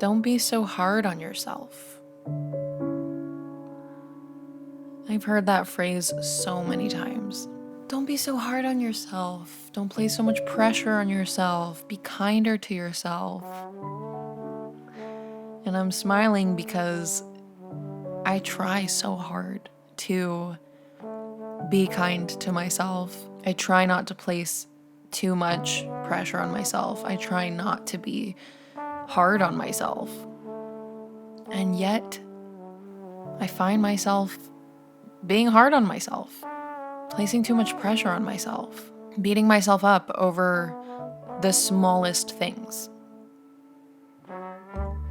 don't be so hard on yourself. I've heard that phrase so many times. Don't be so hard on yourself. Don't place so much pressure on yourself. Be kinder to yourself. And I'm smiling because I try so hard to be kind to myself. I try not to place too much pressure on myself. I try not to be hard on myself. And yet, I find myself being hard on myself, placing too much pressure on myself, beating myself up over the smallest things.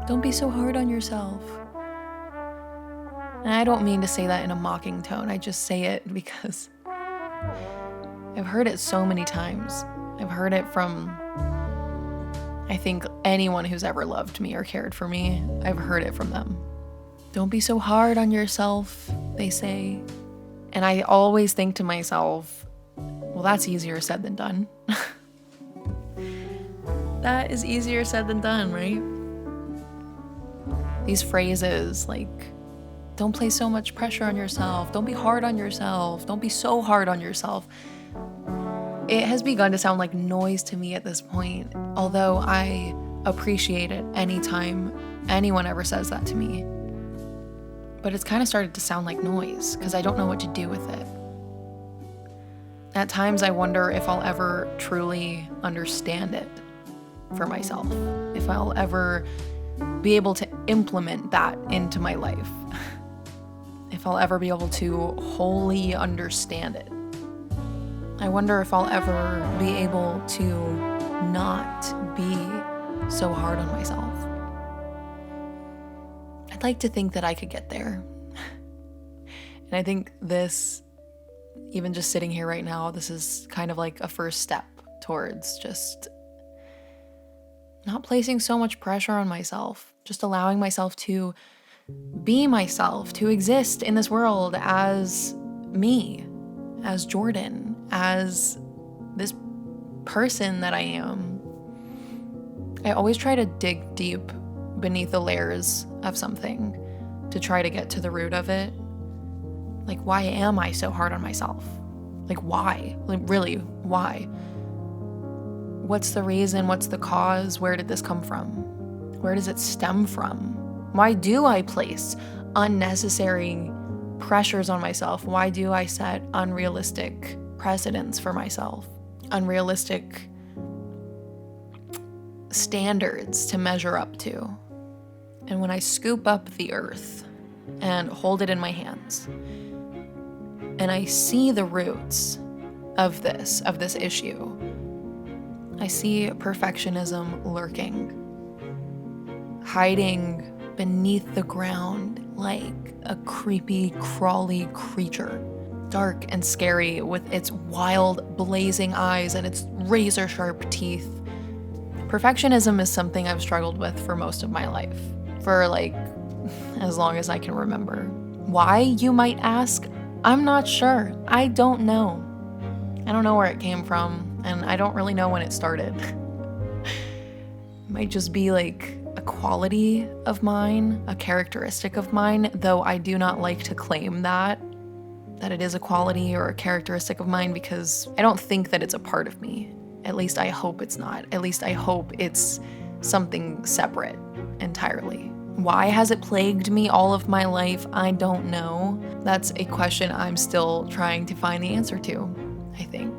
Don't be so hard on yourself. And I don't mean to say that in a mocking tone. I just say it because I've heard it so many times. I've heard it from, I think, anyone who's ever loved me or cared for me. I've heard it from them. Don't be so hard on yourself, they say. And I always think to myself, well, that's easier said than done. That is easier said than done, right? These phrases like, don't place so much pressure on yourself. Don't be hard on yourself. Don't be so hard on yourself. It has begun to sound like noise to me at this point, although I appreciate it anytime anyone ever says that to me. But it's kind of started to sound like noise because I don't know what to do with it. At times I wonder if I'll ever truly understand it for myself, if I'll ever be able to implement that into my life, if I'll ever be able to wholly understand it. I wonder if I'll ever be able to not be so hard on myself. I'd like to think that I could get there. And I think this, even just sitting here right now, this is kind of like a first step towards just not placing so much pressure on myself, just allowing myself to be myself, to exist in this world as me, as Jordan, as this person that I am. I always try to dig deep beneath the layers of something to try to get to the root of it. Like, why am I so hard on myself? Like, why? Like, really, why? What's the reason? What's the cause? Where did this come from? Where does it stem from? Why do I place unnecessary pressures on myself? Why do I set unrealistic precedents for myself? Unrealistic standards to measure up to? And when I scoop up the earth and hold it in my hands, and I see the roots of this issue, I see perfectionism lurking, hiding beneath the ground like a creepy, crawly creature, dark and scary with its wild, blazing eyes and its razor-sharp teeth. Perfectionism is something I've struggled with for most of my life, for like as long as I can remember. Why, you might ask? I'm not sure. I don't know. I don't know where it came from, and I don't really know when it started. It might just be like a quality of mine, a characteristic of mine, though I do not like to claim that it is a quality or a characteristic of mine, because I don't think that it's a part of me. At least I hope it's not. At least I hope it's something separate entirely. Why has it plagued me all of my life? I don't know. That's a question I'm still trying to find the answer to, I think.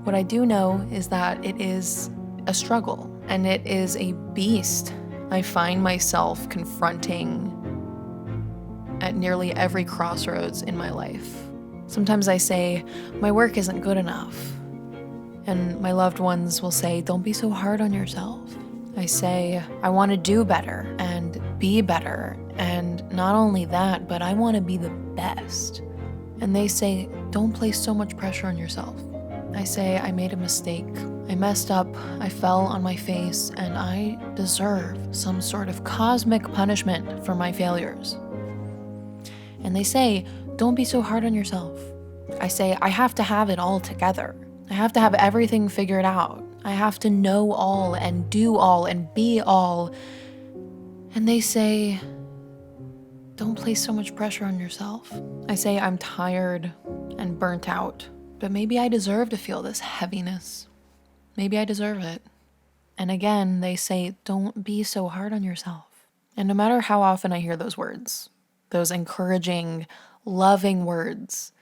What I do know is that it is a struggle, and it is a beast I find myself confronting at nearly every crossroads in my life. Sometimes I say, my work isn't good enough. And my loved ones will say, don't be so hard on yourself. I say, I want to do better and be better. And not only that, but I want to be the best. And they say, don't place so much pressure on yourself. I say, I made a mistake. I messed up, I fell on my face, and I deserve some sort of cosmic punishment for my failures. And they say, don't be so hard on yourself. I say, I have to have it all together. I have to have everything figured out. I have to know all and do all and be all. And they say, don't place so much pressure on yourself. I say I'm tired and burnt out, but maybe I deserve to feel this heaviness. Maybe I deserve it. And again, they say, don't be so hard on yourself. And no matter how often I hear those words, those encouraging, loving words,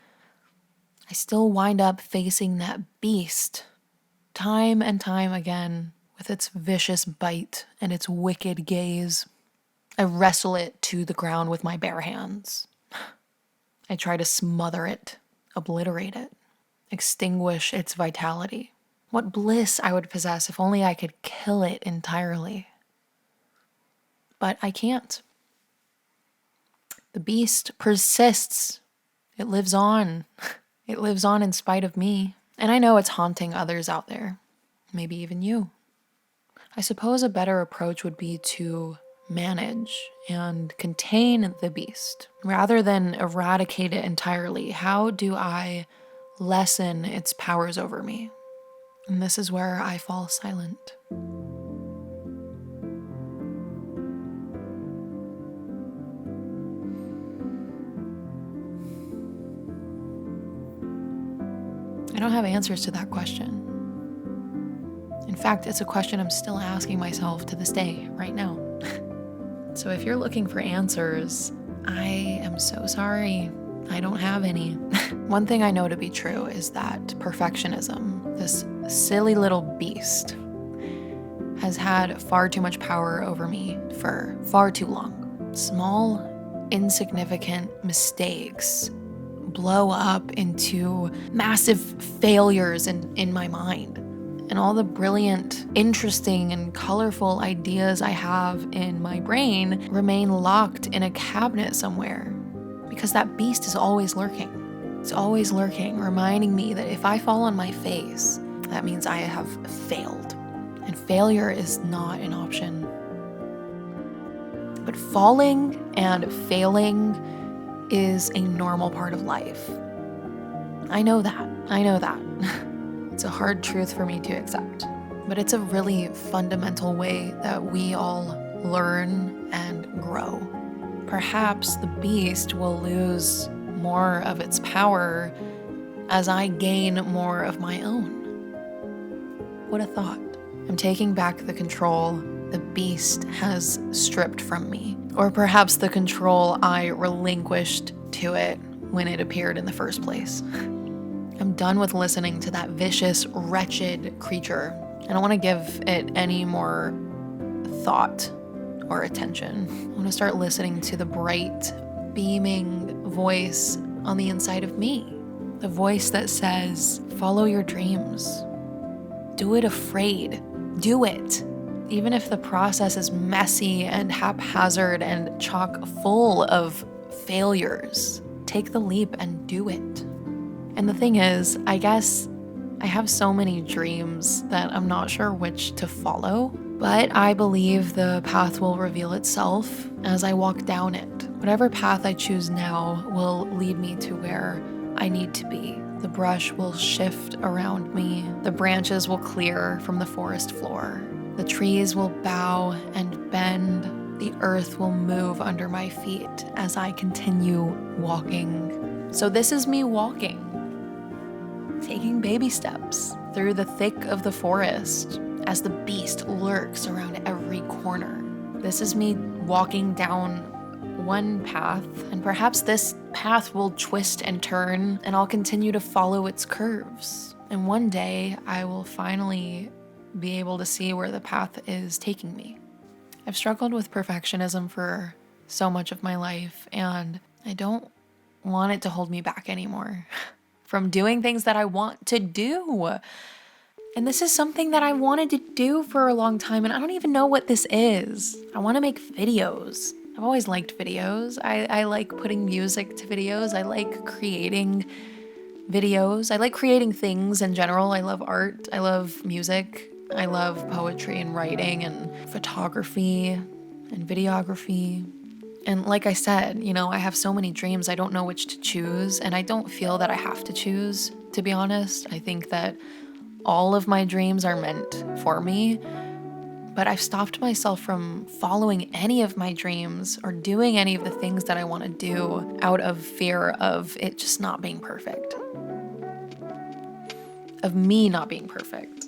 I still wind up facing that beast time and time again with its vicious bite and its wicked gaze. I wrestle it to the ground with my bare hands. I try to smother it, obliterate it, extinguish its vitality. What bliss I would possess if only I could kill it entirely. But I can't. The beast persists. It lives on. It lives on in spite of me. And I know it's haunting others out there, maybe even you. I suppose a better approach would be to manage and contain the beast rather than eradicate it entirely. How do I lessen its powers over me? And this is where I fall silent. I don't have answers to that question. In fact, it's a question I'm still asking myself to this day, right now. So if you're looking for answers, I am so sorry. I don't have any. One thing I know to be true is that perfectionism, this silly little beast, has had far too much power over me for far too long. Small, insignificant mistakes blow up into massive failures in my mind. And all the brilliant, interesting, and colorful ideas I have in my brain remain locked in a cabinet somewhere because that beast is always lurking. It's always lurking, reminding me that if I fall on my face, that means I have failed. And failure is not an option. But falling and failing is a normal part of life. I know that. It's a hard truth for me to accept, but it's a really fundamental way that we all learn and grow. Perhaps the beast will lose more of its power as I gain more of my own. What a thought. I'm taking back the control the beast has stripped from me, or perhaps the control I relinquished to it when it appeared in the first place. I'm done with listening to that vicious, wretched creature. I don't want to give it any more thought or attention. I want to start listening to the bright, beaming voice on the inside of me. The voice that says, follow your dreams. Do it afraid. Do it. Even if the process is messy and haphazard and chock full of failures, take the leap and do it. And the thing is, I guess I have so many dreams that I'm not sure which to follow, but I believe the path will reveal itself as I walk down it. Whatever path I choose now will lead me to where I need to be. The brush will shift around me. The branches will clear from the forest floor. The trees will bow and bend. The earth will move under my feet as I continue walking. So this is me walking. Taking baby steps through the thick of the forest as the beast lurks around every corner. This is me walking down one path, and perhaps this path will twist and turn, and I'll continue to follow its curves. And one day, I will finally be able to see where the path is taking me. I've struggled with perfectionism for so much of my life, and I don't want it to hold me back anymore from doing things that I want to do. And this is something that I wanted to do for a long time, and I don't even know what this is. I want to make videos. I've always liked videos. I like putting music to videos. I like creating videos. I like creating things in general. I love art. I love music. I love poetry and writing and photography and videography. And like I said, I have so many dreams, I don't know which to choose, and I don't feel that I have to choose, to be honest. I think that all of my dreams are meant for me, But I've stopped myself from following any of my dreams or doing any of the things that I want to do out of fear of it just not being perfect, of me not being perfect.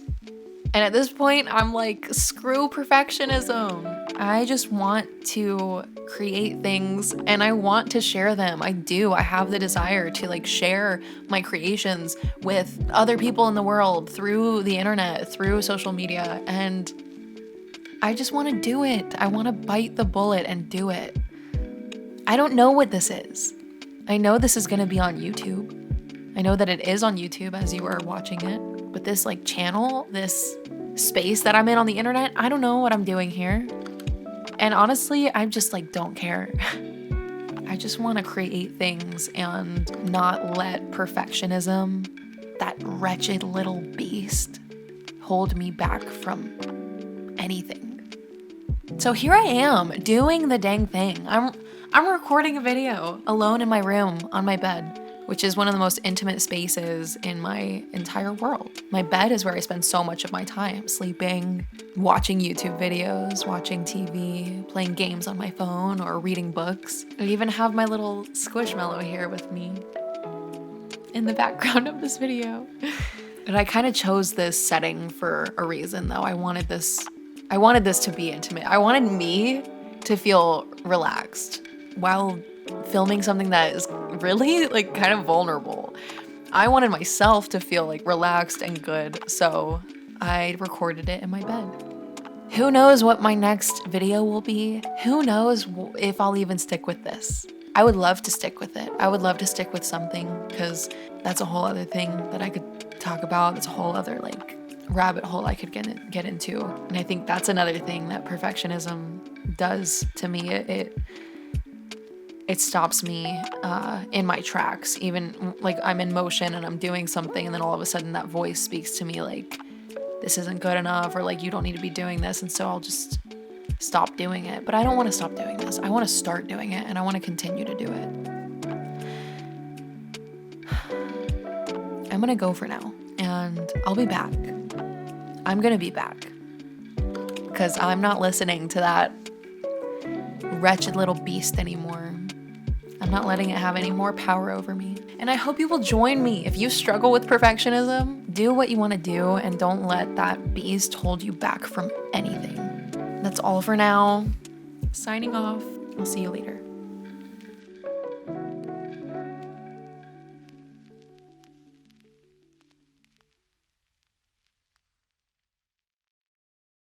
And at this point, I'm like, screw perfectionism. I just want to create things and I want to share them. I do. I have the desire to like share my creations with other people in the world through the internet, through social media. And I just want to do it. I want to bite the bullet and do it. I don't know what this is. I know this is going to be on YouTube. I know that it is on YouTube as you are watching it. But this like channel, this space that I'm in on the internet, I don't know what I'm doing here. And honestly, I just like don't care. I just want to create things and not let perfectionism, that wretched little beast, hold me back from anything. So here I am doing the dang thing. I'm recording a video alone in my room on my bed, which is one of the most intimate spaces in my entire world. My bed is where I spend so much of my time, sleeping, watching YouTube videos, watching TV, playing games on my phone, or reading books. I even have my little Squishmallow here with me in the background of this video. And I kind of chose this setting for a reason, though. I wanted this to be intimate. I wanted me to feel relaxed while filming something that is really like kind of vulnerable. I wanted myself to feel like relaxed and good, so I recorded it in my bed. Who knows what my next video will be? Who knows if I'll even stick with this? I would love to stick with it. I would love to stick with something because that's a whole other thing that I could talk about. It's a whole other like rabbit hole I could get into. And I think that's another thing that perfectionism does to me. It stops me in my tracks, even like I'm in motion and I'm doing something and then all of a sudden that voice speaks to me like, this isn't good enough, or like, you don't need to be doing this. And so I'll just stop doing it. But I don't want to stop doing this. I want to start doing it and I want to continue to do it. I'm going to go for now and I'll be back. I'm going to be back because I'm not listening to that wretched little beast anymore. I'm not letting it have any more power over me. And I hope you will join me. If you struggle with perfectionism, do what you want to do and don't let that beast hold you back from anything. That's all for now. Signing off. I'll see you later.